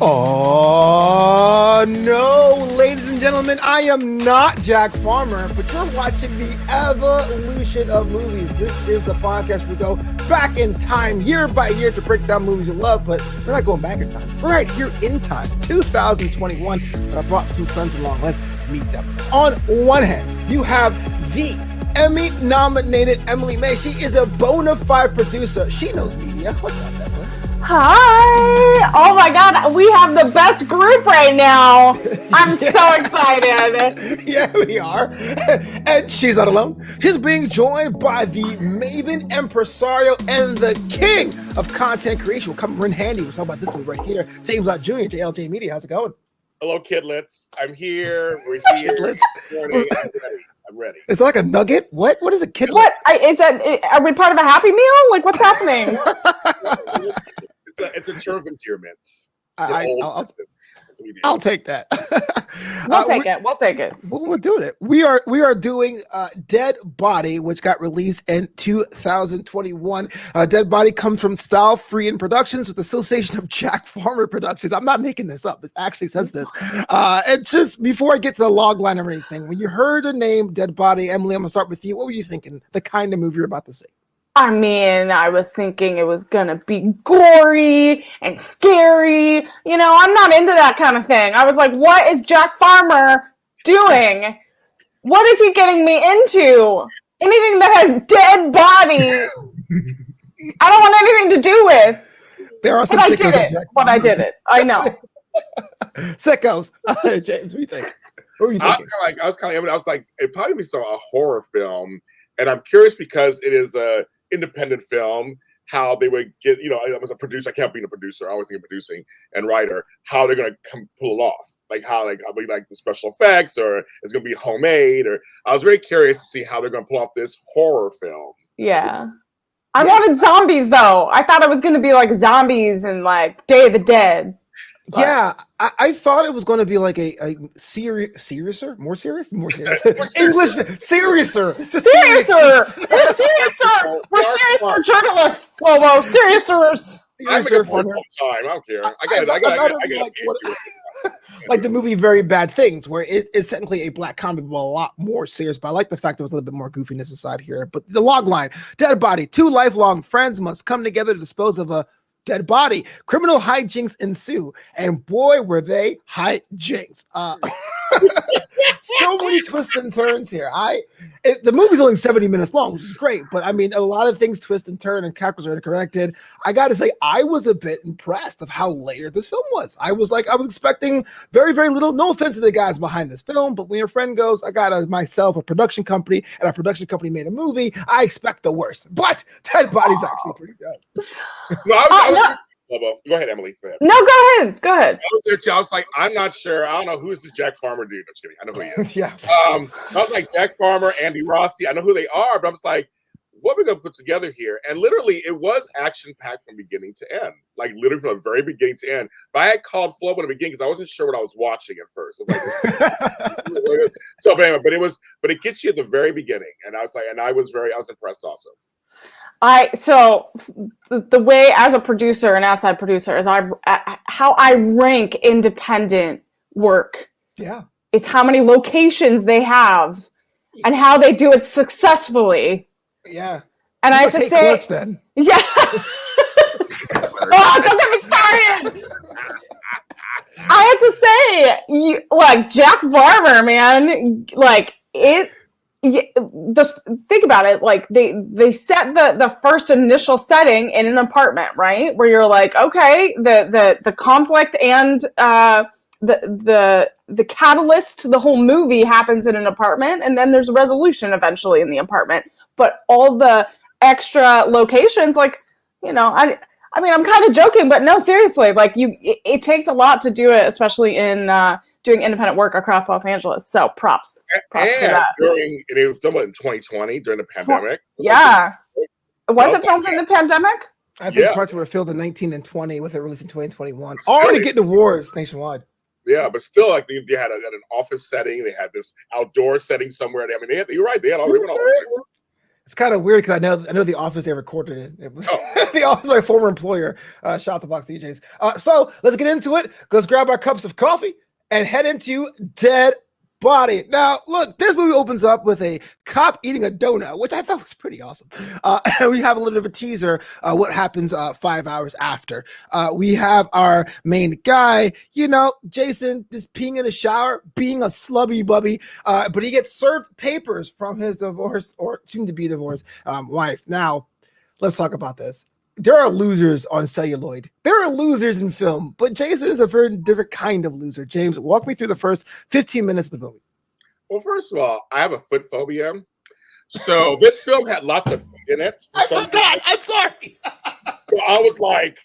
Oh, no, ladies and gentlemen, I am not Jack Farmer, but you're watching the evolution of movies. This is the podcast we go back in time, year by year, to break down movies you love, but we're not going back in time. We're right here in time, 2021. But I brought some friends along. Let's meet them. On one hand, you have the Emmy-nominated Emily May. She is a bona fide producer. She knows media. What's up, Emily? Hi! Oh my god, we have the best group right now. I'm so excited. Yeah, we are. And she's not alone. She's being joined by the Maven Impresario and the king of content creation. We'll come in handy. We'll talk about this one right here. James Lott Jr., JLJ Media. How's it going? Hello, kidlets. I'm here. We're here. Kidlets? I'm ready. It's like a nugget? What is a kidlet? What? Is that? Are we part of a Happy Meal? Like, what's happening? It's a term of endearment. I'll take that. We'll take it. We're doing it. We are doing Dead Body, which got released in 2021. Dead Body comes from Style Free Productions with the Association of Jack Farmer Productions. I'm not making this up. It actually says this. And just before I get to the log line or anything, when you heard the name Dead Body, Emily, I'm gonna start with you. What were you thinking? The kind of movie you're about to see? I mean, I was thinking it was gonna be gory and scary. You know, I'm not into that kind of thing. I was like, what is Jack Farmer doing? What is he getting me into? Anything that has dead body, I don't want anything to do with. There are some but sickos. I did it. I know. Sickos. James, what do you think? What were you thinking? I was like, it probably be a horror film, and I'm curious because it is a independent film, how they would get, I was a producer, I can't be a producer, I always think of producing and writer, how they're gonna pull it off, how the special effects, or it's gonna be homemade, or I was very curious to see how they're gonna pull off this horror film. Yeah. I wanted zombies though. I thought it was gonna be like zombies and like Day of the Dead. But yeah, I thought it was going to be like a seriouser, more serious, English, seriouser. We're seriouser journalists, Lobo, seriousers. I don't care. I got like the movie Very Bad Things, where it's technically a black comedy, but a lot more serious. But I like the fact there was a little bit more goofiness aside here. But the log line: Dead Body. Two lifelong friends must come together to dispose of a dead body. Criminal hijinks ensue, and boy, were they hijinks! So many twists and turns here. The movie's only 70 minutes long, which is great, but I mean, a lot of things twist and turn, and characters are interconnected. I got to say, I was a bit impressed of how layered this film was. I was expecting very, very little. No offense to the guys behind this film, but when your friend goes, I got myself a production company, and our production company made a movie, I expect the worst. But Dead Body's actually pretty good. Go ahead, Emily. Go ahead. No, go ahead. I was there too. I was like, I'm not sure. I don't know who's this Jack Farmer dude. I'm just kidding. I know who he is. Yeah. I was like, Jack Farmer, Andy Rossi. I know who they are, but I'm just like, what are we gonna put together here? And literally, it was action-packed from beginning to end. Like literally from the very beginning to end. But I had called Flow in the beginning because I wasn't sure what I was watching at first. But it gets you at the very beginning, and I was impressed also. So the way as a producer and outside producer is how I rank independent work. Yeah, is how many locations they have and how they do it successfyou Yeah, and I have to say, Clerks, then. Yeah. Oh, don't get me started. I have to say, like Jack Farmer, man, like it. Just think about it. Like they set the first initial setting in an apartment, right? Where you're like, okay, the conflict and the catalyst, the whole movie happens in an apartment, and then there's a resolution eventually in the apartment. But all the extra locations, like, I mean, I'm kind of joking, but no, seriously, like it takes a lot to do it, especially in doing independent work across Los Angeles. So props to that. It was somewhat in 2020 during the pandemic. Yeah. Was it filmed in the pandemic? I think parts were filmed in 19 and 20 with it released in 2021. Already getting awards nationwide. Yeah, but still, like they had an office setting. They had this outdoor setting somewhere. I mean, you're right. They had all the places. It's kind of weird because I know the office they recorded it. The office, my former employer. Shout out to Box DJs. So let's get into it. Let's grab our cups of coffee and head into Dead Body. Now, look, this movie opens up with a cop eating a donut, which I thought was pretty awesome. And we have a little bit of a teaser, what happens 5 hours after. We have our main guy, Jason, just peeing in a shower, being a slubby bubby, but he gets served papers from his divorce, or soon to be divorced, wife. Now, let's talk about this. There are losers on celluloid. There are losers in film, but Jason is a very different kind of loser. James, walk me through the first 15 minutes of the movie. Well, first of all, I have a foot phobia. So this film had lots of feet in it. I forgot. I'm sorry. So I was like,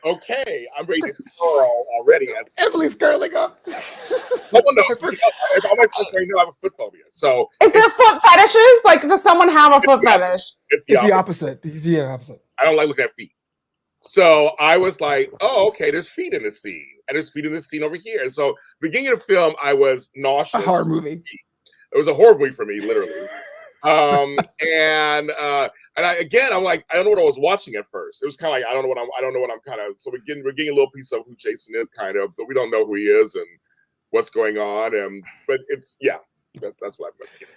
okay, I'm ready to curl already. Emily's curling up. No one knows. All my friends already know I have a foot phobia. So is there foot fetishes? Like, does someone have a foot fetish? It's the opposite. It's the opposite. I don't like looking at feet. So I was like, oh, okay, there's feet in this scene. And there's feet in this scene over here. And so beginning of the film, I was nauseous. A horror movie. It was a horror movie for me, literally. I'm like, I don't know what I was watching at first. It was kind of like, I don't know what I'm kind of, so we're getting a little piece of who Jason is kind of, but we don't know who he is and what's going on. But it's, that's what I'm getting.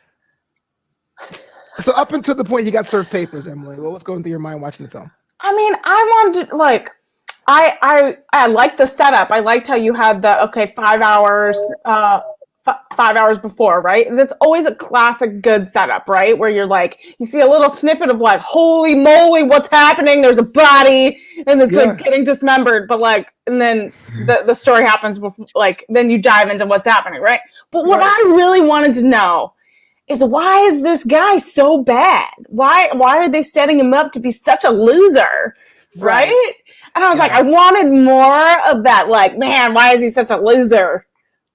So up until the point you got served papers, Emily, what was going through your mind watching the film? I mean, I wanted to, like, I liked the setup. I liked how you had the 5 hours 5 hours before, right? That's always a classic good setup, right? Where you're like, you see a little snippet of like, holy moly, what's happening? There's a body and it's like getting dismembered, but like, and then the story happens before, like, then you dive into what's happening, right? But what I really wanted to know is, why is this guy so bad? Why are they setting him up to be such a loser, right? And I was like, I wanted more of that, like, man, why is he such a loser?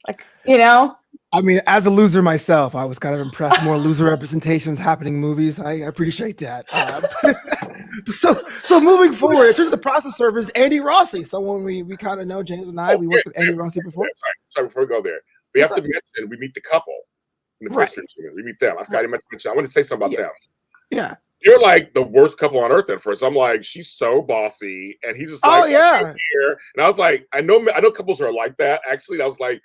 Like, I mean, as a loser myself, I was kind of impressed. More loser representations happening in movies. I appreciate that. So moving forward, in terms of the process servers, Andy Rossi, someone we kind of know, James and I, we worked with Andy Rossi before. Sorry, before we go there, we have to mention, we meet the couple in the first 15 minutes. We meet them. I've got to mention, I want to say something about them. Yeah. You're like the worst couple on earth at first. I'm like, she's so bossy, and he's just like, here. And I was like, I know couples are like that, actually. And I was like,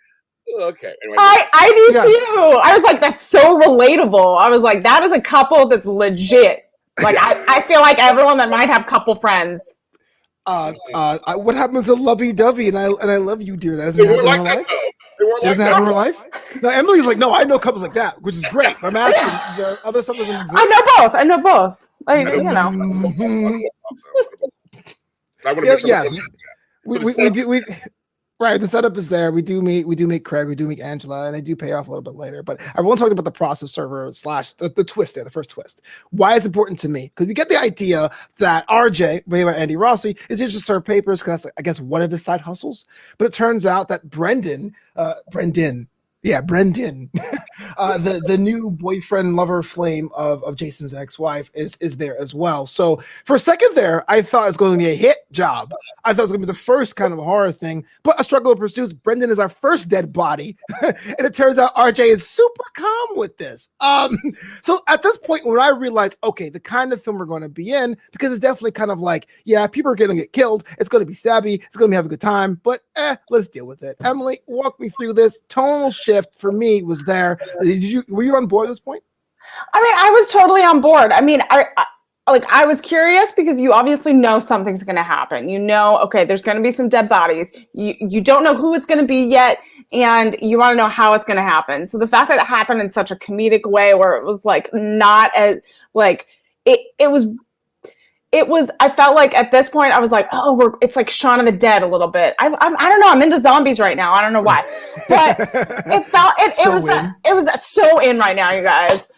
okay. Anyway, I do too. I was like, that's so relatable. I was like, that is a couple that's legit. Like, I feel like everyone that might have couple friends. What happens to Lovey Dovey and I love you, dear? That doesn't happen in real life. Doesn't happen in real life. No, Emily's like, no, I know couples like that, which is great. But I'm asking, the other stuff doesn't exist. I know both. Like, We do. Right, the setup is there. We do meet Craig, we do meet Angela, and they do pay off a little bit later. But I won't talk about the process server / the twist there, the first twist. Why it's important to me? Because we get the idea that RJ, played by Andy Rossi, is here to serve papers because that's, I guess, one of his side hustles. But it turns out that Brendan, the new boyfriend, lover, flame of Jason's ex-wife is there as well. So for a second there, I thought it was going to be a hit job. I thought it was going to be the first kind of horror thing, but a struggle pursues. Brendan is our first dead body, and it turns out RJ is super calm with this. So at this point, when I realized, okay, the kind of film we're going to be in, because it's definitely kind of like, people are going to get killed. It's going to be stabby. It's going to be have a good time, but let's deal with it. Emily, walk me through this. Tonal shift for me was there. Were you on board at this point? I mean, I was totally on board. I mean, I was curious because you obviously know something's going to happen. Okay, there's going to be some dead bodies. You don't know who it's going to be yet, and you want to know how it's going to happen. So the fact that it happened in such a comedic way, where it was like not as like it was. I felt like at this point I was like, it's like Shaun of the Dead a little bit. I don't know. I'm into zombies right now. I don't know why, but it felt it was so in right now, you guys.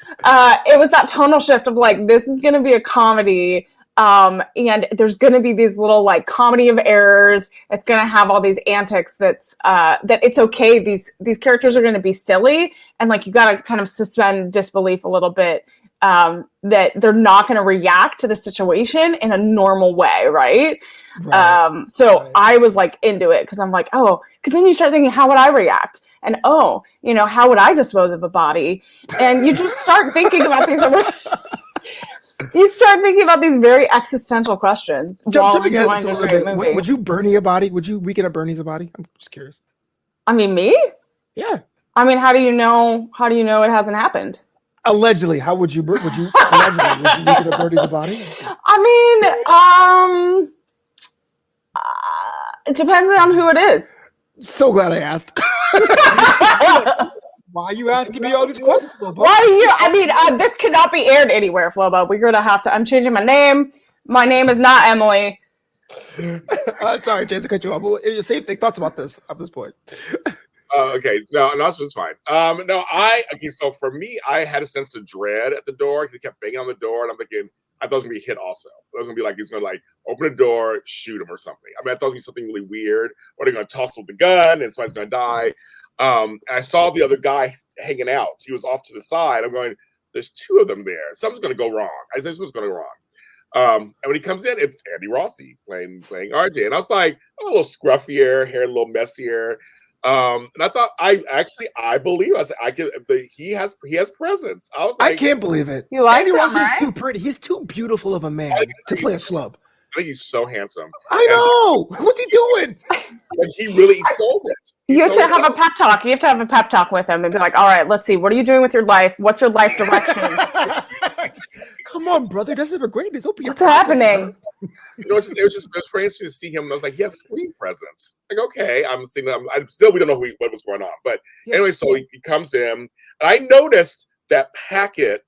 It was that tonal shift of like, this is going to be a comedy, and there's going to be these little like comedy of errors. It's going to have all these antics that it's okay. These characters are going to be silly, and like you got to kind of suspend disbelief a little bit. That they're not going to react to the situation in a normal way, right? I was like into it because I'm like, because then you start thinking, how would I react? And how would I dispose of a body? And you just start thinking about these. You start thinking about these very existential questions while Jumping ahead enjoying just a a little great bit. movie. Would you Bernie a body? Would you weekend at Bernie's a body? I'm just curious. I mean, me? Yeah. I mean, how do you know it hasn't happened? Allegedly, how would you allegedly would you weekend at Bernie's a body? I mean, it depends on who it is. So glad I asked. Why are you asking me all these questions, Flobo? Why are you? I mean, this cannot be aired anywhere, Flobo. We're gonna have to. I'm changing my name. My name is not Emily. Sorry, James, to cut you off. But same thing. Thoughts about this at this point? Okay, no, it's fine. So for me, I had a sense of dread at the door. He kept banging on the door, and I'm thinking, I thought it was gonna be hit also. It was gonna be like he's gonna like open the door, shoot him or something. I mean, I thought it was gonna be something really weird, or they're gonna toss with the gun and somebody's gonna die. I saw the other guy hanging out. He was off to the side. I'm going, there's two of them there. Something's gonna go wrong. I said something's gonna go wrong. And when he comes in, it's Andy Rossi playing RJ. And I was like, a little scruffier, hair a little messier. And I thought I believe he has presence. I was like, I can't believe it. You like Andy him, Rossi's right? too pretty. He's too beautiful of a man to play a schlub. I think he's so handsome. I know. What's he doing? But he really sold it. You have to have a pep talk. You have to have a pep talk with him and be like, all right, let's see. What are you doing with your life? What's your life direction? Come on, brother. That's never great. What's happening? It was very interesting to see him. I was like, he has screen presence. Like, okay, I'm seeing them. We don't know what was going on. But anyway, so he comes in, and I noticed that packet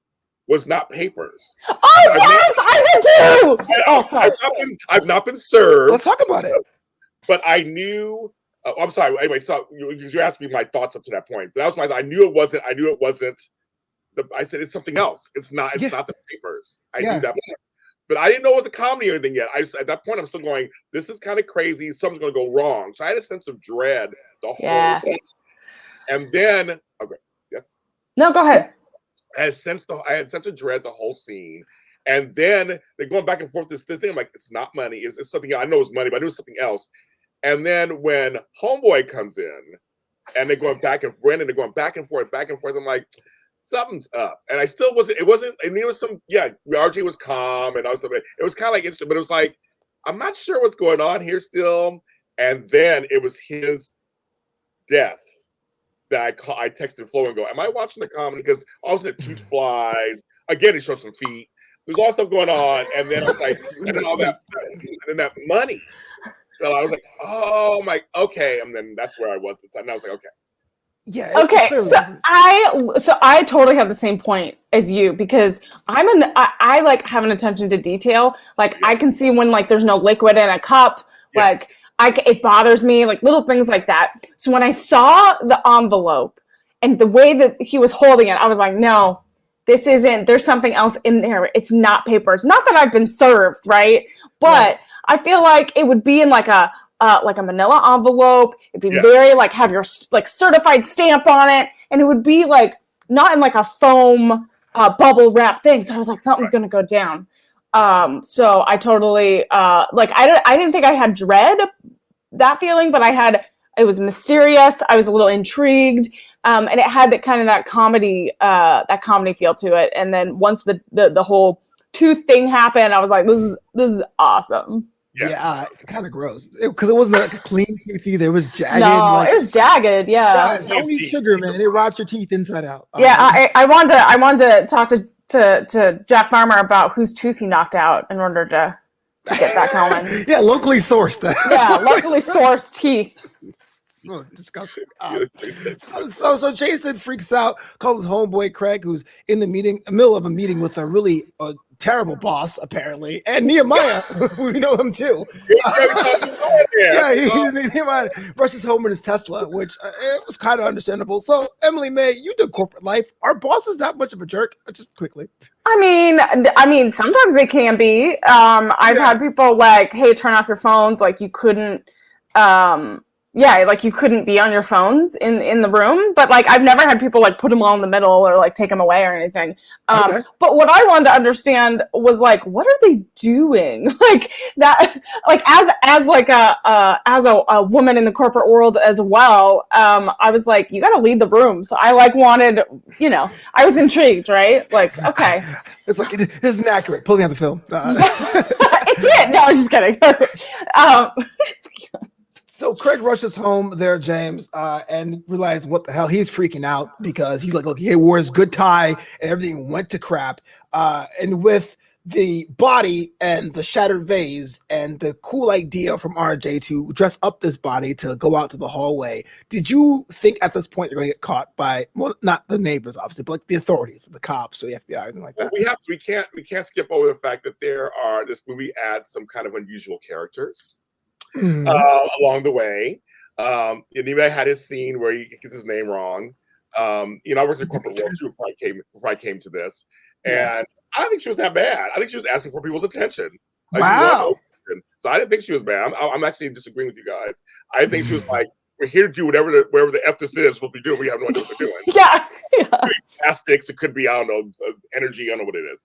was not papers. Oh, yes, I did too. Oh, sorry. I've not been served. Let's talk about it. But I knew. I'm sorry. Anyway, so you asked me my thoughts up to that point. That was I knew it wasn't. I said it's something else. It's not. It's not the papers. I knew that. But I didn't know it was a comedy or anything yet. At that point, I'm still going, this is kind of crazy. Something's going to go wrong. So I had a sense of dread the whole scene. And then, okay, yes. No, go ahead. I had a sense of dread the whole scene. And then they're going back and forth this thing. I'm like, it's not money. It's something. I know it's money, but I knew it's something else. And then when Homeboy comes in, and they're going back and forth, I'm like, something's up. And I still wasn't. I mean, it was some. Yeah, RJ was calm, and I was. It was kind of like interesting, but it was like, I'm not sure what's going on here still. And then it was his death that I texted Flo and go, am I watching the comedy? Because all of a sudden, tooth flies. Again, it shows some feet. There's all stuff going on, and then I was like, and then all that, and then that money. So I was like, oh my, okay, and then that's where I was. And I was like, okay. Yeah. Okay. So I totally have the same point as you because I like have an attention to detail. Like I can see when like there's no liquid in a cup. Yes. Like it bothers me. Like little things like that. So when I saw the envelope and the way that he was holding it, I was like, no, this isn't. There's something else in there. It's not papers. Not that I've been served, right? But I feel like it would be in like a manila envelope. It'd be very like have your like certified stamp on it, and it would be like not in like a foam bubble wrap thing. So I was like, something's gonna go down. So I totally like I didn't think I had dread that feeling, but it was mysterious. I was a little intrigued, and it had that comedy feel to it. And then once the whole tooth thing happened, I was like, this is awesome. Yeah, kind of gross because it wasn't like a clean tooth either. It was jagged. No, it was jagged. Yeah, don't eat sugar, man. It rots your teeth inside out. I wanted to talk to Jack Farmer about whose tooth he knocked out in order to get that going. Yeah, locally sourced. Locally sourced teeth. So disgusting. So Jason freaks out, calls his homeboy Craig, who's in the middle of a meeting with a really terrible boss, apparently, and Nehemiah. We know him too. Nehemiah rushes home in his Tesla, which it was kind of understandable. So Emily May, you did corporate life. Are bosses that much of a jerk? Just quickly. I mean, sometimes they can be. I've had people like, hey, turn off your phones. Like you couldn't. Yeah, like you couldn't be on your phones in the room, but like I've never had people like put them all in the middle or like take them away or anything. Okay. But what I wanted to understand was like, what are they doing? Like that, like as like a woman in the corporate world as well. I was like, you got to lead the room. So I like wanted, I was intrigued, right? Like, okay, It's like it isn't accurate. Pull me on the film. it did. No, I was just kidding. So Craig rushes home there, James, and realizes what the hell. He's freaking out because he's like, look, he wore his good tie and everything went to crap. And with the body and the shattered vase and the cool idea from RJ to dress up this body to go out to the hallway, did you think at this point you're going to get caught by, well, not the neighbors, obviously, but like the authorities, the cops, or the FBI, anything like that? We can't skip over the fact that this movie adds some kind of unusual characters. Along the way. And even had his scene where he gets his name wrong. I worked in the corporate world too before I came to this. And I don't think she was that bad. I think she was asking for people's attention. Wow. So I didn't think she was bad. I'm actually disagreeing with you guys. I think she was like, we're here to do whatever the F this is supposed to be doing. We have no idea what we're doing. Yeah. It could be plastics. It could be, I don't know, energy. I don't know what it is.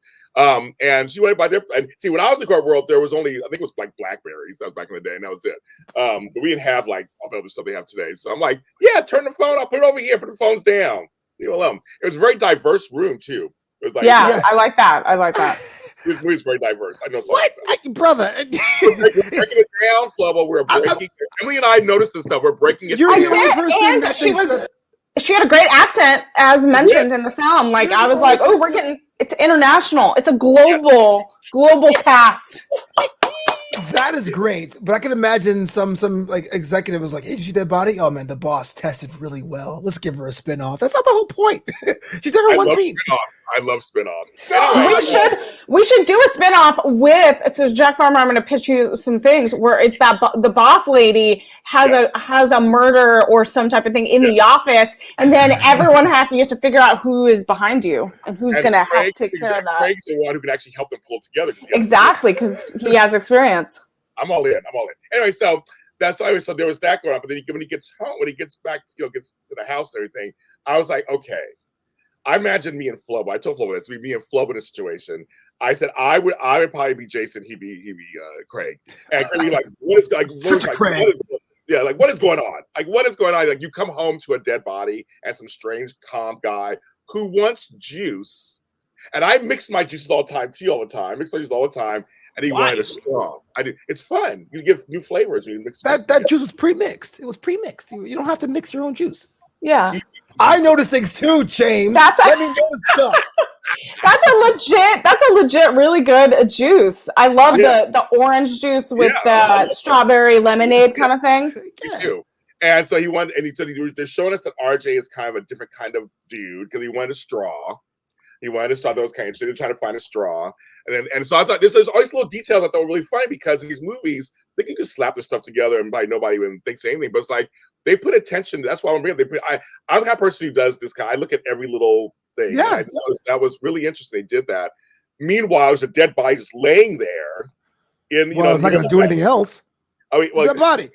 And she went by there. And see, when I was in the corporate world, there was only, I think it was like Blackberries. That was back in the day, and that was it. But we didn't have like all the other stuff they have today. So I'm like, yeah, turn the phone off, put it over here, put the phones down. Leave it alone. It was a very diverse room too. It was like, I like that. I like that. This movie's very diverse. I know. What, brother? We're breaking it down, Flubbo. We're breaking. Emily and I noticed this stuff. We're breaking it. You're down. the only person And that she thinks was. that- She had a great accent, as mentioned in the film. Like I was like, oh, we're getting. It's international. It's a global cast. That is great, but I can imagine some like executive was like, "Hey, did you see that body? Oh man, the boss tested really well. Let's give her a spin-off." That's not the whole point. She's never one scene. I love spin-offs. Anyway, We should do a spin-off with. So Jack Farmer, I'm going to pitch you some things where it's that the boss lady has a murder or some type of thing in the office, and then everyone you have to figure out who is behind you and who's going to help take care of that. Craig's the one who can actually help them pull it together. Exactly, because he has experience. I'm all in. Anyway, so that's always so there was that going on. But then when he gets home, when he gets back, gets to the house and everything, I was like, okay. I imagine me and Flubbo. I told Flubbo this. Me and Flubbo in a situation. I said I would probably be Jason. He'd be Craig. And Craig would be like, what is like? Such a Craig. What is going on? Like, what is going on? Like, you come home to a dead body and some strange, calm guy who wants juice. And I mix my juices all the time, tea all the time, mix my juice all the time. And he wanted a straw. It's fun. You give new flavors when you mix that juice was pre-mixed. It was pre-mixed. You don't have to mix your own juice. Yeah, I notice things too, James. Let me notice stuff. That's a legit really good juice. I love the orange juice with the strawberry lemonade kind of thing. Me too. And so he said they're showing us that RJ is kind of a different kind of dude because he wanted a straw. He wanted a straw that was kind of, so they're trying to find a straw. And so I thought there's always little details I thought were really funny because in these movies, they can just slap their stuff together and nobody even thinks anything. But it's like they put attention. That's why I'm the kind of person who does this I look at every little thing. Yeah. That was really interesting. They did that. Meanwhile, there's a dead body just laying there. It's not going to do anything else. I mean, dead body.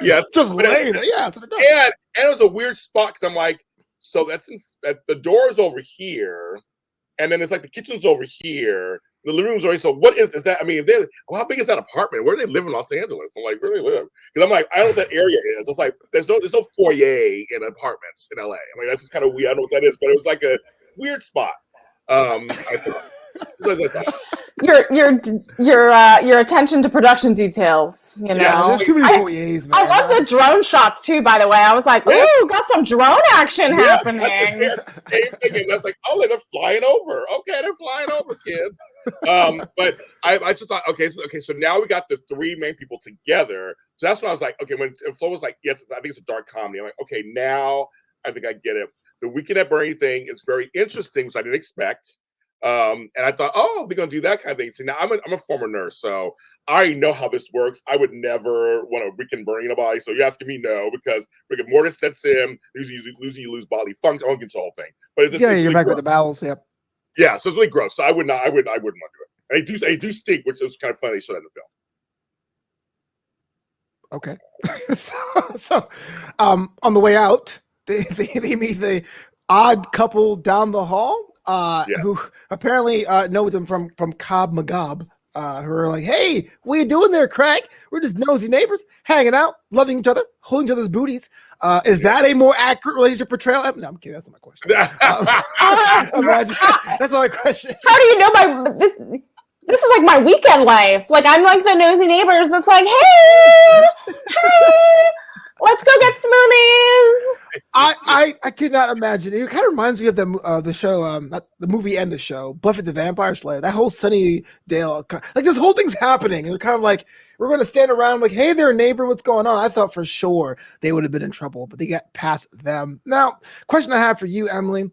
Yes. Just laying there. Yeah. And it was a weird spot because I'm like, so the door's over here, and then it's like the kitchen's over here. The living room's over here. So what is that? I mean, how big is that apartment? Where do they live in Los Angeles? I'm like, where do they live? Because I'm like, I don't know what that area is. It's like there's no foyer in apartments in LA. I mean, that's just kind of weird. I don't know what that is, but it was like a weird spot. I thought. Your attention to production details, Yeah, there's too many foyers, man. I love the drone shots too, by the way. I was like, ooh, got some drone action happening. That's like, oh, they're flying over. Okay, they're flying over, kids. But I just thought, okay, so now we got the three main people together. So that's when I was like, okay, when Flo was like, yes, I think it's a dark comedy. I'm like, okay, now I think I get it. The Weekend at Bernie thing is very interesting, which I didn't expect. And I thought, oh, they're gonna do that kind of thing. See, now I'm a former nurse, so I already know how this works. I would never want to weekend burn anybody. So you're asking me no, because rigor mortis sets in, usually you lose bodily function. I won't get the whole thing. But it's you're really back gross. with the bowels. Yep. Yeah, so it's really gross. So I wouldn't want to do it. And they do stink, which is kind of funny. They showed that in the film. Okay. so on the way out, they meet the odd couple down the hall, Yes. who apparently know them from Cobb Magab, who are like, "Hey, what you doing there, Craig? We're just nosy neighbors, hanging out, loving each other, holding each other's booties." Is that a more accurate relationship portrayal? No, I'm kidding. That's not my question. Imagine, that's not my question. How do you know this is like my weekend life? Like I'm like the nosy neighbors that's like, hey, let's go get smoothies. I could not imagine. It kind of reminds me of the show, not the movie and the show, Buffy the Vampire Slayer. That whole Sunnydale, like this whole thing's happening, and they're kind of like, we're going to stand around like, hey there, neighbor, what's going on? I thought for sure they would have been in trouble, but they got past them. Now, question I have for you, Emily,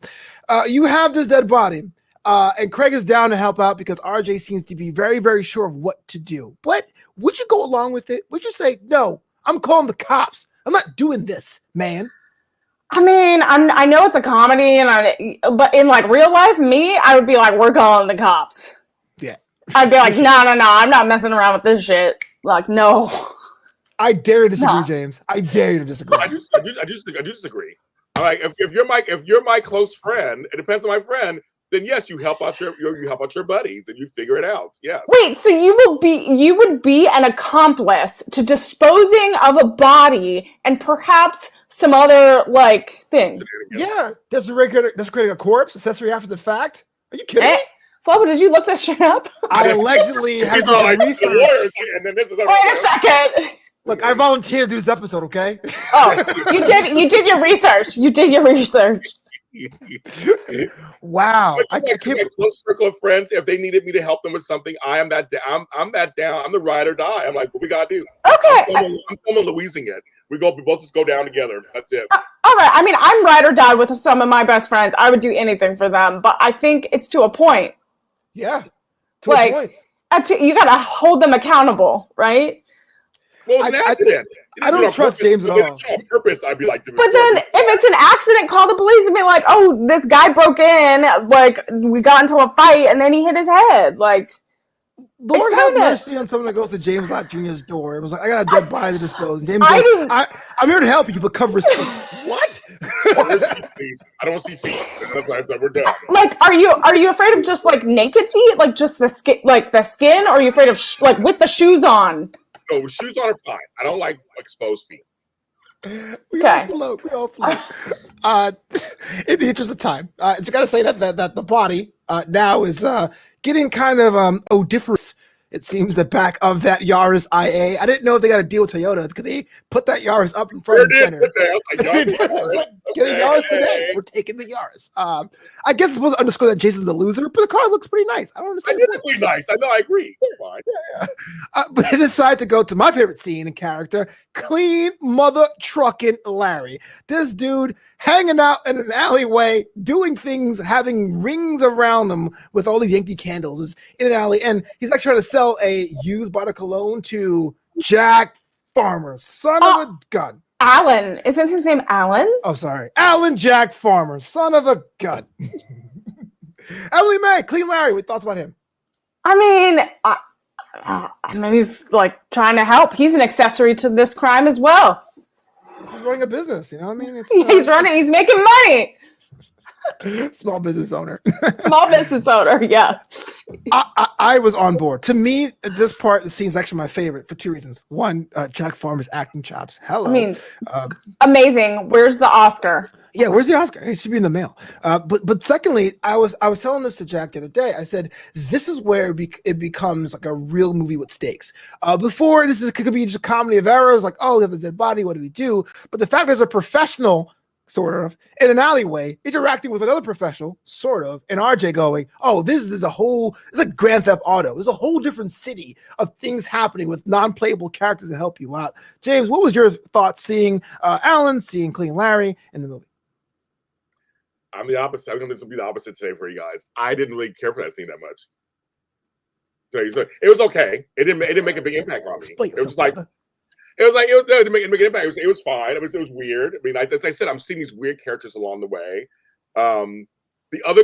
you have this dead body. And Craig is down to help out because RJ seems to be very, very sure of what to do. But would you go along with it? Would you say, no, I'm calling the cops. I'm not doing this, man. I mean, I know it's a comedy, but in like real life, I would be like, we're calling the cops. Yeah. I'd be like, no, I'm not messing around with this shit. Like, no. I dare to disagree, No. James. I dare you to disagree. I do disagree. I'm like, if you're my close friend, it depends on my friend. Then yes, you help out your buddies and you figure it out. Yes. Wait, so you would be an accomplice to disposing of a body and perhaps some other like things. Yeah, desecrating a corpse, accessory after the fact. Are you kidding? Eh? Flo, did you look this shit up? I allegedly have These are like research. the lawyers, and then this is Wait a second. Look, I volunteered to do this episode, okay? Oh, you did your research. You did your research. Wow. But my close circle of friends, if they needed me to help them with something, I'm that down. I'm the ride or die. I'm like, what we gotta do? Okay. I'm Louising it. We both just go down together. That's it. All right. I mean, I'm ride or die with some of my best friends. I would do anything for them, but I think it's to a point. Yeah. To a point. You gotta hold them accountable, right? Well, it's an accident. I don't trust James at all. On purpose, I'd be like, but then if it's an accident, call the police and be like, oh, this guy broke in, like we got into a fight and then he hit his head. Like, Lord have mercy on someone that goes to James Lott Jr.'s door. It was like, I got a dead body to dispose. And James goes, I'm here to help you, but cover his feet. What? I don't see feet. We're done. Like, are you afraid of just like naked feet, like just the skin, or are you afraid of like with the shoes on? No, shoes on are fine. I don't like exposed feet. We all float. In the interest of time, just gotta say that the body now is getting kind of odoriferous. It seems the back of that Yaris IA. I didn't know if they got to deal with Toyota because they put that Yaris up in front and center. Get a Yaris today. We're taking the Yaris. I guess it's supposed to underscore that Jason's a loser, but the car looks pretty nice. I don't understand. It is pretty nice. I know. I agree. It's fine. Yeah. But they decide to go to my favorite scene and character, clean mother trucking Larry. This dude hanging out in an alleyway, doing things, having rings around him with all these Yankee candles is in an alley. And he's like trying to sell a used bottle of cologne to Jack Farmer, son of a gun. Alan. Isn't his name Alan? Oh, sorry. Alan Jack Farmer, son of a gun. Emily May, Clean Larry, what thoughts about him? I mean, he's like trying to help. He's an accessory to this crime as well. He's running a business, you know what I mean? He's making money. Small business owner. Small business owner, yeah. I was on board. To me, this part of the scene is actually my favorite for two reasons. One, Jack Farmer's acting chops. Hello. I mean, amazing. Where's the Oscar? Yeah, where's the Oscar? It should be in the mail. But secondly, I was telling this to Jack the other day. I said, this is where it becomes like a real movie with stakes. Before, it could be just a comedy of errors, like, oh, we have a dead body, what do we do? But the fact there's a professional, sort of, in an alleyway, interacting with another professional, sort of, and RJ going, oh, it's like Grand Theft Auto. There's a whole different city of things happening with non-playable characters to help you out. James, what was your thoughts seeing Alan, seeing Clean Larry in the movie? I'm the opposite. I'm going to be the opposite today for you guys. I didn't really care for that scene that much. So it was okay. It didn't make a big impact on me. It didn't make an impact. It was fine. It was weird. I mean, as I said, I'm seeing these weird characters along the way. The other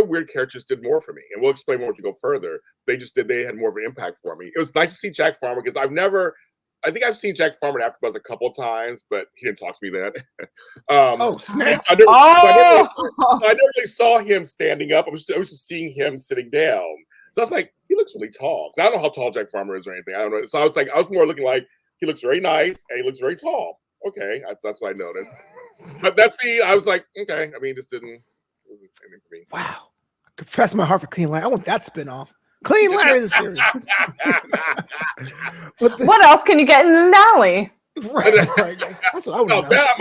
weird characters did more for me, and we'll explain more as we go further. They had more of an impact for me. It was nice to see Jack Farmer because I've never I think I've seen Jack Farmer in AfterBuzz a couple of times, but he didn't talk to me then. Oh, snap. I never really saw him standing up. I was just seeing him sitting down. So I was like, he looks really tall. I don't know how tall Jack Farmer is or anything. I don't know. So I was more looking like he looks very nice and he looks very tall. Okay, that's what I noticed. But that scene, I was like, okay. I mean, this wasn't anything for me. Wow. I confess my heart for Clean Larry. I want that spinoff. Clean Larry is a series. What else can you get in the alley? Right. That's what I want to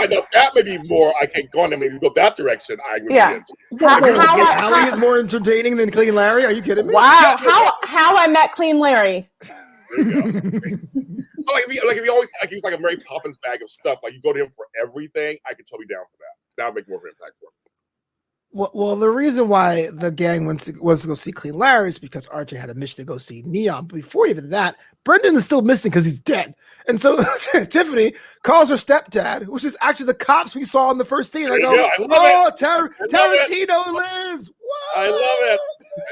know. That may be more. I can't go on and maybe go that direction. I would Yeah. Allie is more entertaining than Clean Larry. Are you kidding me? Wow. How I Met Clean Larry. There you go. Like if you always he's like a Mary Poppins bag of stuff. Like you go to him for everything. I could totally be down for that. That would make more of an impact for him. Well, the reason why the gang was to go see Clean Larry is because RJ had a mission to go see Neon. But before even that, Brendan is still missing because he's dead. And so Tiffany calls her stepdad, which is actually the cops we saw in the first scene. I go, Tarantino lives. Whoa! I love it.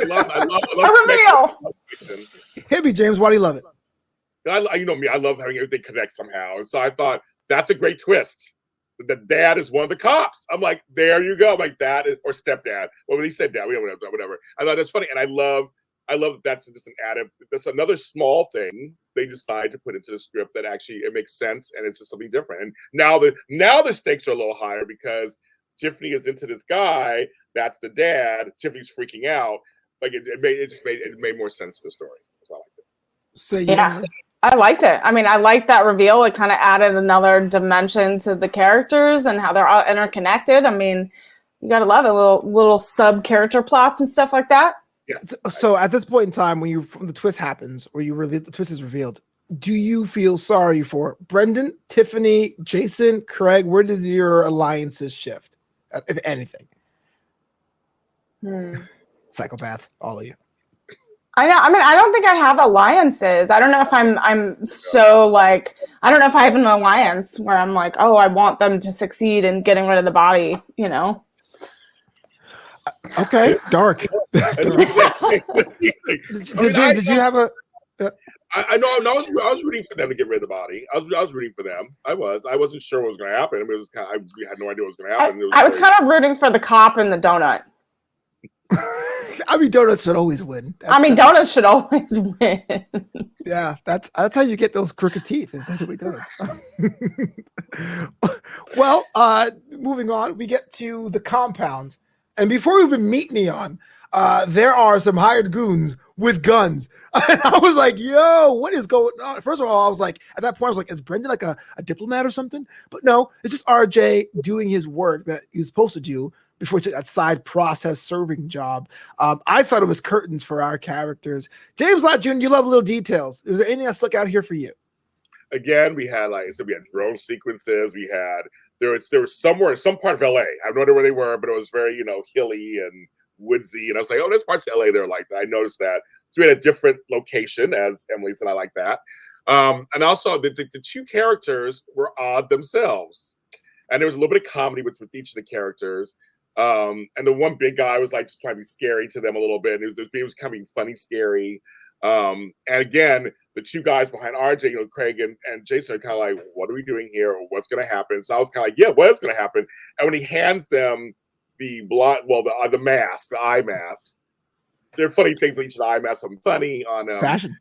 I love A reveal. Hit me, James. Why do you love it? You know me. I love having everything connect somehow. And so I thought that's a great twist. The dad is one of the cops. I'm like, there you go. I'm like that or stepdad. Well, when he said dad, whatever. I thought that's funny, and I love that's just an added. That's another small thing they decide to put into the script that actually it makes sense, and it's just something different. And now the stakes are a little higher because Tiffany is into this guy. That's the dad. Tiffany's freaking out. Like it made more sense to the story. That's why I liked it. So yeah. I liked it. I mean, I liked that reveal. It kind of added another dimension to the characters and how they're all interconnected. I mean, you gotta love it. Little sub character plots and stuff like that. Yes. So at this point in time, when the twist happens, or the twist is revealed, do you feel sorry for Brendan, Tiffany, Jason, Craig? Where did your alliances shift, if anything? Psychopaths, all of you. I know. I mean, I don't think I have alliances. I don't know if I'm so like, I don't know if I have an alliance where I'm like, oh, I want them to succeed in getting rid of the body, you know? Okay, dark. Did you have a? I know. I was rooting for them to get rid of the body. I was rooting for them. I wasn't sure what was going to happen. We had no idea what was going to happen. I was kind of rooting for the cop and the donut. I mean, donuts should always win. Donuts should always win. Yeah, that's how you get those crooked teeth. Is that donuts? Well, moving on, we get to the compound, and before we even meet Neon, there are some hired goons with guns. And I was like, "Yo, what is going on?" First of all, I was like, at that point, I was like, "Is Brendan like a diplomat or something?" But no, it's just RJ doing his work that he was supposed to do before he took that side process serving job. I thought it was curtains for our characters. James Lott Jr., you love little details. Is there anything that stuck out here for you? Again, we had we had drone sequences. There was somewhere in some part of LA. I have no idea where they were, but it was very hilly and woodsy. And I was like, oh, there's parts of LA that are like that. I noticed that. So we had a different location, as Emily said. I like that. And also the two characters were odd themselves, and there was a little bit of comedy with each of the characters. And the one big guy was like just trying to be scary to them a little bit. And it was kind of funny, scary. And again, the two guys behind RJ, Craig and Jason, are kind of like, what are we doing here? Or what's going to happen? So I was kind of like, yeah, what is going to happen? And when he hands them the mask, the eye mask, there are funny things on each of the eye masks. Something funny on fashion.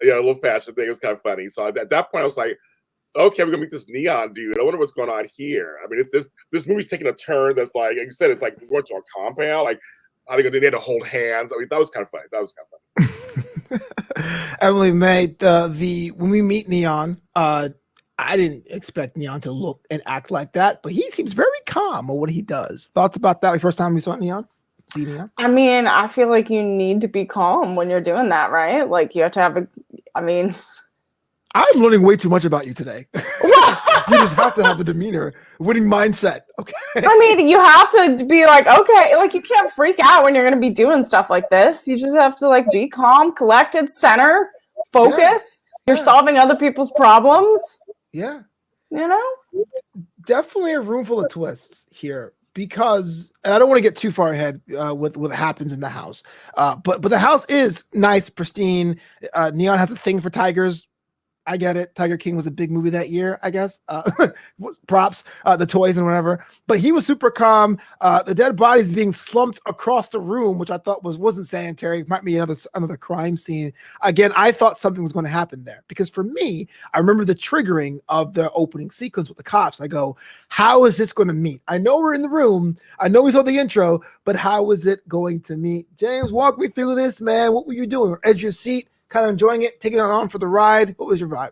Yeah, a little fashion thing. It was kind of funny. So at that point, I was like, okay, we're gonna meet this Neon dude. I wonder what's going on here. I mean, if this movie's taking a turn that's like you said, it's like going to a compound. Like, how they had to hold hands. I mean, that was kind of funny. Emily May, when we meet Neon, I didn't expect Neon to look and act like that, but he seems very calm on what he does. Thoughts about that? The first time we saw Neon? See Neon? I mean, I feel like you need to be calm when you're doing that, right? Like you have to have I'm learning way too much about you today. You just have to have a demeanor, winning mindset. Okay. I mean, you have to be like, okay, like you can't freak out when you're going to be doing stuff like this. You just have to like be calm, collected, center, focus. Yeah. You're solving other people's problems. Yeah. Definitely a room full of twists here because, and I don't want to get too far ahead with what happens in the house. But the house is nice, pristine. Neon has a thing for tigers. I get it. Tiger King was a big movie that year, I guess. Props, the toys and whatever. But he was super calm. The dead bodies being slumped across the room, which I thought wasn't sanitary. It might be another crime scene. Again, I thought something was going to happen there because for me, I remember the triggering of the opening sequence with the cops. I go, how is this going to meet? I know we're in the room. I know we saw the intro, but how is it going to meet? James, walk me through this, man. What were you doing? Edge your seat? Kind of enjoying it, taking it on for the ride. What was your vibe?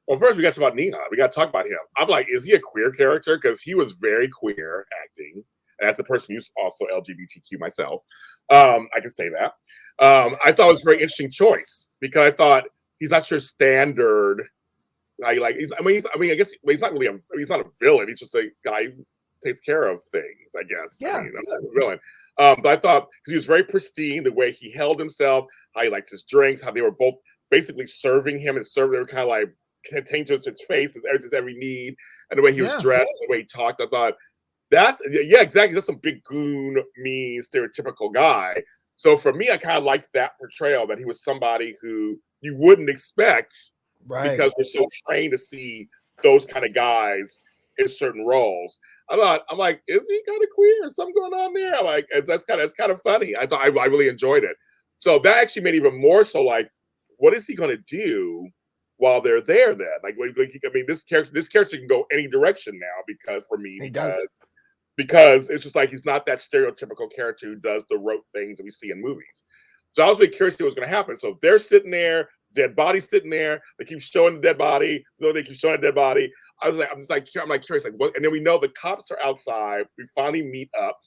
Well, first we got to talk about Neon. We got to talk about him. I'm like, is he a queer character? Because he was very queer acting. And as a person who's also LGBTQ myself, I can say that. I thought it was a very interesting choice because I thought he's not your standard. I guess he's not really he's not a villain. He's just a guy who takes care of things. I guess. Yeah, that's a villain. But I thought because he was very pristine, the way he held himself, how he liked his drinks, how they were both basically serving him and serving. They were kind of like contained to his face, his every need, and the way he was dressed, the way he talked. I thought exactly. That's some big goon, mean, stereotypical guy. So for me, I kind of liked that portrayal that he was somebody who you wouldn't expect, right? Because we're so trained to see those kind of guys in certain roles. I'm like, is he kind of queer? Is something going on there? I'm like, it's kind of funny. I thought I really enjoyed it. So that actually made even more so like, what is he going to do while they're there then? Like, I mean, this character can go any direction now because for me, he does. Because it's just like he's not that stereotypical character who does the rote things that we see in movies. So I was really curious to see what's going to happen. So they're sitting there, dead body sitting there. They keep showing the dead body. They keep showing the dead body. I'm curious, like what? And then we know the cops are outside. We finally meet up.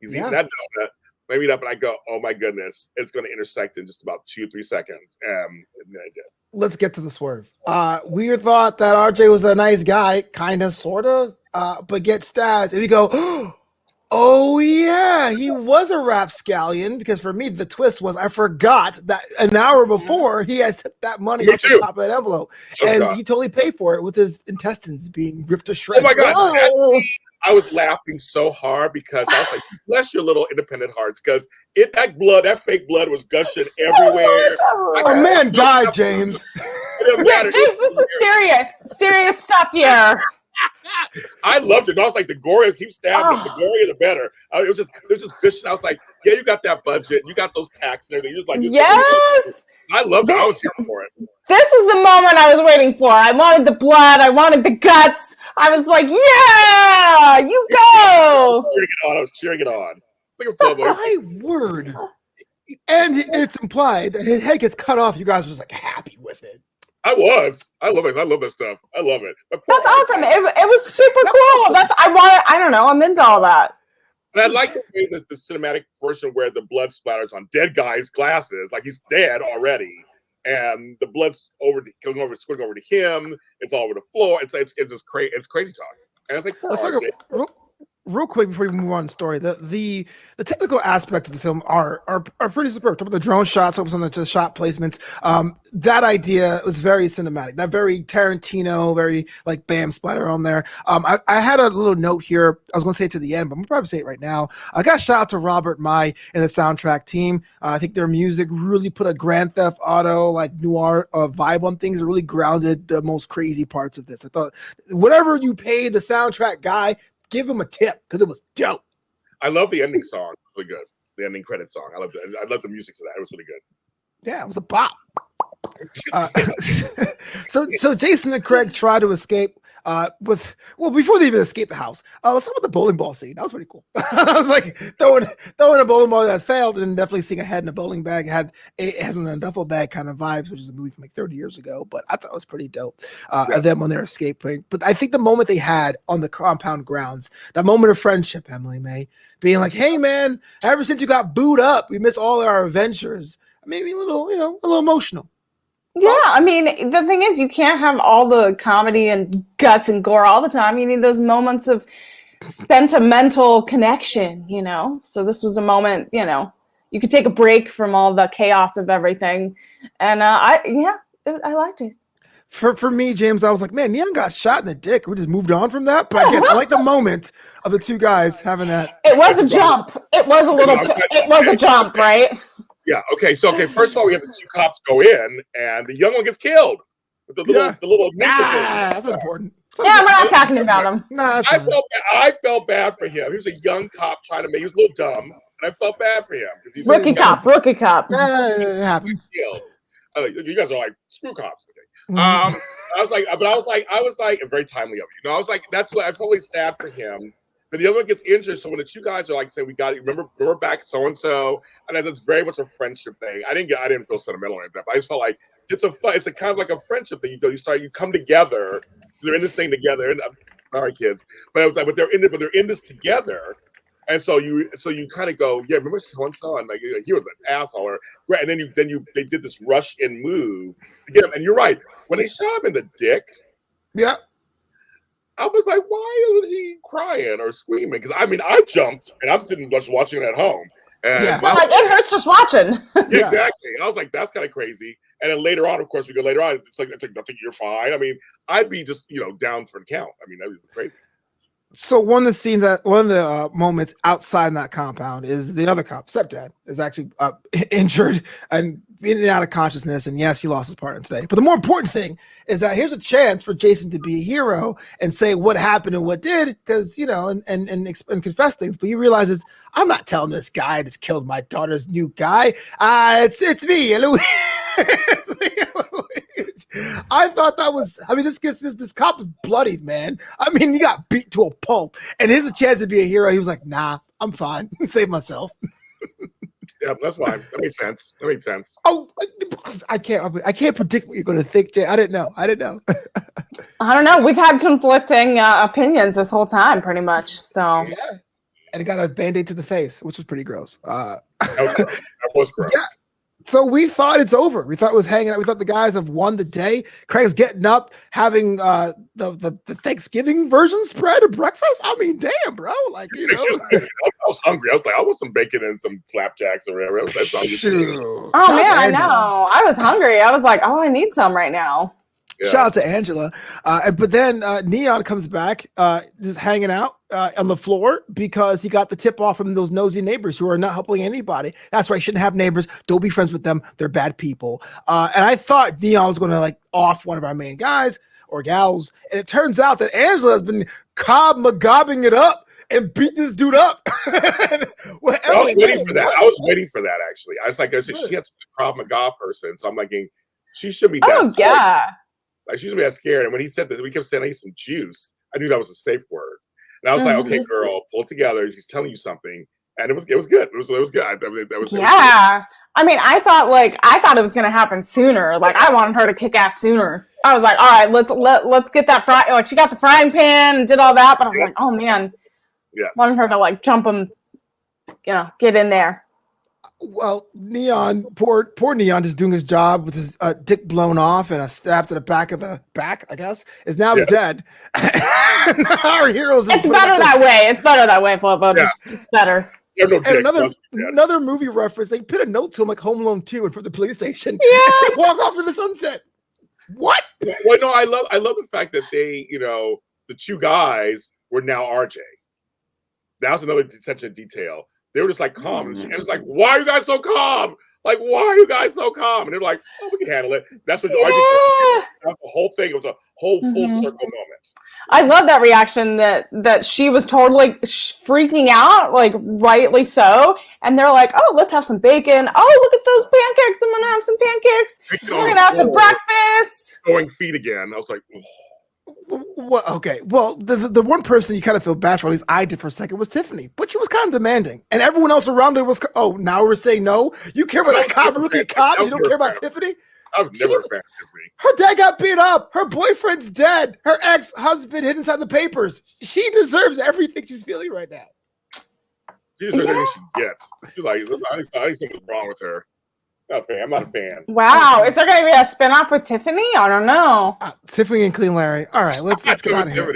He's eating that donut. I meet up and I go, oh my goodness, it's going to intersect in just about 2-3 seconds. And then I did. Let's get to the swerve. We thought that RJ was a nice guy, kind of, sort of, but gets stabbed. And we go, oh yeah, he was a rapscallion. Because for me, the twist was I forgot that an hour before he had took that money off the top of that envelope. He totally paid for it with his intestines being ripped to shreds. Oh my God. I was laughing so hard because I was like, bless your little independent hearts, because that fake blood was gushing everywhere. Oh man, died, James. Yeah, James, this is serious stuff here. I loved it. I was like, the goriest keep stabbing. The gorier, the better. It was just gushing. I was like, yeah, you got that budget. You got those packs and everything. You're just like, yes. I loved it. I was here for it. This was the moment I was waiting for. I wanted the blood. I wanted the guts. I was like, yeah, you go. I was cheering it on. My word. And it's implied his head gets cut off. You guys was like happy with it. I was. I love it. I love that stuff. I love it. That's awesome. It was super cool. I don't know. I'm into all that. And I like the way that the cinematic version where the blood splatters on dead guy's glasses, like he's dead already, and the blood's squirting over to him. It's all over the floor. It's just crazy. It's crazy talk. And it's like, let's talk real quick before we move on to story. The technical aspects of the film are pretty superb. Talk about the drone shots, focus on the shot placements. That idea was very cinematic. That very Tarantino, very like bam splatter on there. I had a little note here. I was going to say it to the end, but I'm going to probably say it right now. I got a shout out to Robert Mai and the soundtrack team. I think their music really put a Grand Theft Auto like noir vibe on things. It really grounded the most crazy parts of this. I thought whatever you paid the soundtrack guy, give him a tip because it was dope. I love the ending song. It was really good. The ending credit song. I love the music to that. It was really good. Yeah, it was a bop. So Jason and Craig try to escape before they even escape the house. Let's talk about the bowling ball scene. That was pretty cool. I was like throwing a bowling ball that failed, and definitely seeing a head in a bowling bag. It has a duffel bag kind of vibes, which is a movie from like 30 years ago. But I thought it was pretty dope. Of them when they're escaping. But I think the moment they had on the compound grounds, that moment of friendship, Emily May, being like, "Hey man, ever since you got booed up, we miss all our adventures." Maybe a little emotional. Yeah, I mean, the thing is, you can't have all the comedy and guts and gore all the time. You need those moments of sentimental connection, So this was a moment, you could take a break from all the chaos of everything. And I liked it. For me, James, I was like, man, Neon got shot in the dick. We just moved on from that. But again, I like the moment of the two guys having that. It was a jump. It was a jump, right? Yeah. Okay. So, first of all, we have the two cops go in, and the young one gets killed. The little that's not important. Yeah, we're not talking about him. Nah, I felt bad for him. He was a young cop trying to make. He was a little dumb, and I felt bad for him because he's Rookie cop. it happens. You guys are like screw cops. Okay. Mhm. I was like, very timely of you. No, I was like, that's what I felt really sad for him. But the other one gets injured, so when the two guys are like saying, "We got it," remember back so and so, and that's very much a friendship thing. I didn't feel sentimental or anything, but I just felt like it's a kind of like a friendship thing. You come together. They're in this thing together. And sorry, kids, but they're in this together. And so you kind of go, yeah, remember so and so, and like he was an asshole, and then they did this rush in move to get him. And you're right, when they shot him in the dick, yeah, I was like, why isn't he crying or screaming? Because I mean, I jumped, and I'm sitting just watching it at home, and I'm like, it hurts just watching. Exactly. I was like, that's kind of crazy. And then later on, of course, it's like I think you're fine. I mean, I'd be just down for the count. I mean, that was crazy. So one of the moments outside that compound is the other cop, stepdad, is actually injured and in and out of consciousness. And yes, he lost his partner today. But the more important thing is that here's a chance for Jason to be a hero and say what happened and what did, because and confess things. But he realizes, I'm not telling this guy I just killed my daughter's new guy. It's me, Louis. I thought that was. I mean, this cop is bloodied, man. I mean, he got beat to a pulp, and here's a chance to be a hero. He was like, "Nah, I'm fine. Save myself." Yeah, that's fine. That makes sense. Oh, I can't predict what you're going to think, Jay. I didn't know. I don't know. We've had conflicting opinions this whole time, pretty much. So yeah, and it got a Band-Aid to the face, which was pretty gross. That was gross. Yeah. So we thought it's over. We thought it was hanging out. We thought the guys have won the day. Craig's getting up, having the Thanksgiving version spread at breakfast. I mean, damn, bro. Like, I was hungry. I was like, I want some bacon and some flapjacks or whatever. Oh man, I know. I was hungry. I was like, oh, I need some right now. Yeah. Shout out to Angela. But then Neon comes back, just hanging out on the floor because he got the tip off from those nosy neighbors who are not helping anybody. That's why you shouldn't have neighbors. Don't be friends with them. They're bad people. And I thought Neon was going to off one of our main guys or gals. And it turns out that Angela has been gobbing it up and beat this dude up. I was waiting for that, actually. I was like, she has a Krav Maga person. So I'm like, she should be that. Oh, yeah. Like, she should be that scared. And when he said this, we kept saying, I need some juice. I knew that was a safe word. And I was like, okay, girl, pull it together. She's telling you something. And it was good. It was good. That was yeah. I mean, I thought it was going to happen sooner. Like, I wanted her to kick ass sooner. I was like, all right, let's get that fry. Like, she got the frying pan and did all that. But I was like, oh man, yes, wanted her to jump him, get in there. Well, Neon, poor Neon, just doing his job with his dick blown off and a stab to the back of the back, I guess, is now dead. Our heroes. It's better that way. It's better that way, Flobo. Yeah. Just better. No and another movie reference. They put a note to him like Home Alone 2 in front of the police station. Yeah. Walk off in the sunset. What? Well, no, I love the fact that they, the two guys were now RJ. That was another such a detail. They were just calm. And it's like, why are you guys so calm? Like, why are you guys so calm? And they're like, oh, we can handle it. That's what RJ did. That's the whole thing. It was a whole full circle moment. I love that reaction that she was totally freaking out, rightly so. And they're like, oh, let's have some bacon. Oh, look at those pancakes. I'm going to have some pancakes. We're going to have some breakfast. Going feet again. I was like, oh. Well, okay. Well, the one person you kind of feel bad for, at least I did for a second, was Tiffany. But she was kind of demanding. And everyone else around her was, now we're saying no? You care about a rookie cop? You don't care about Tiffany? I was never a fan of Tiffany. Her dad got beat up. Her boyfriend's dead. Her ex-husband hid inside the papers. She deserves everything she's feeling right now. She deserves everything she gets. She's like, I think something's wrong with her. I'm not a fan. Wow. Is there going to be a spinoff with Tiffany? I don't know. Tiffany and Clean Larry. All right, let's get out of here.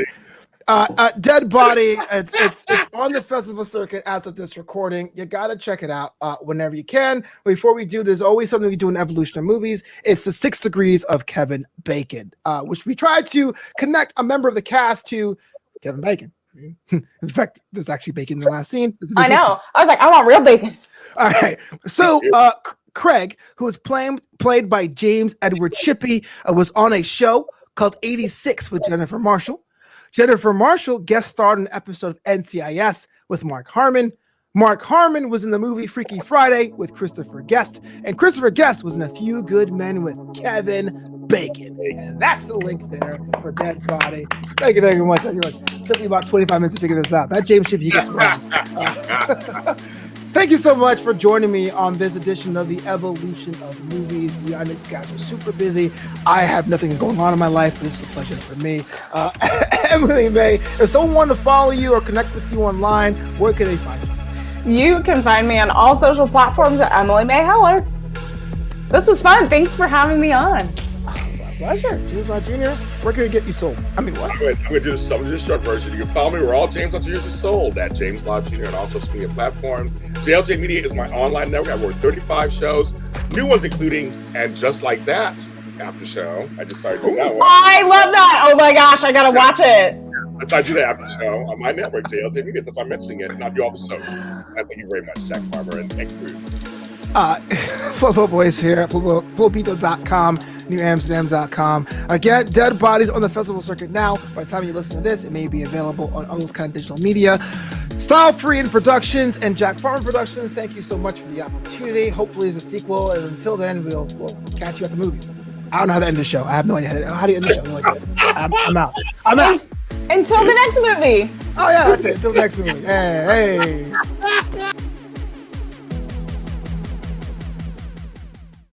Dead Body. It's on the festival circuit as of this recording. You got to check it out whenever you can. Before we do, there's always something we do in Evolution of Movies. It's the 6 Degrees of Kevin Bacon, which we try to connect a member of the cast to Kevin Bacon. In fact, there's actually bacon in the last scene. I know. I was like, I want real bacon. All right. So Craig, who was played by James Edward Shippey, was on a show called 86 with Jennifer Marshall. Jennifer Marshall guest starred in an episode of NCIS with Mark Harmon. Mark Harmon was in the movie Freaky Friday with Christopher Guest, and Christopher Guest was in A Few Good Men with Kevin Bacon. And that's the link there for Dead Body. Thank you very much. It took me about 25 minutes to figure this out. That James Shippey gets wrong. Thank you so much for joining me on this edition of the Evolution of Movies. I know you guys are super busy. I have nothing going on in my life. This is a pleasure for me. Emily May, if someone wanted to follow you or connect with you online, where can they find you? You can find me on all social platforms at Emily May Heller. This was fun. Thanks for having me on. Pleasure. James Lott Jr., where can I get you sold? I mean, what? I'm going to do this short version. You can follow me. We're all James Lott Jr. is sold at James Lott Jr. and also social media platforms. JLJ Media is my online network. I have over 35 shows, new ones including And Just Like That after show. I just started doing that one. I love that. Oh my gosh, I got to watch it. I do that after show on my network, JLJ Media. That's why I'm mentioning it, and I do all the shows. Thank you very much, Jack Farmer and crew. Flow Boys here at flowbeat.com, newamsterdams.com. Again, Dead Bodies on the festival circuit now. By the time you listen to this, it may be available on all those kind of digital media. Style Free in Productions and Jack Farmer Productions, thank you so much for the opportunity. Hopefully there's a sequel, and until then, we'll catch you at the movies. I don't know how to end the show. I have no idea how do you end the show. I'm out. I'm out. Until the next movie. Oh yeah, that's it. Until the next movie. Hey.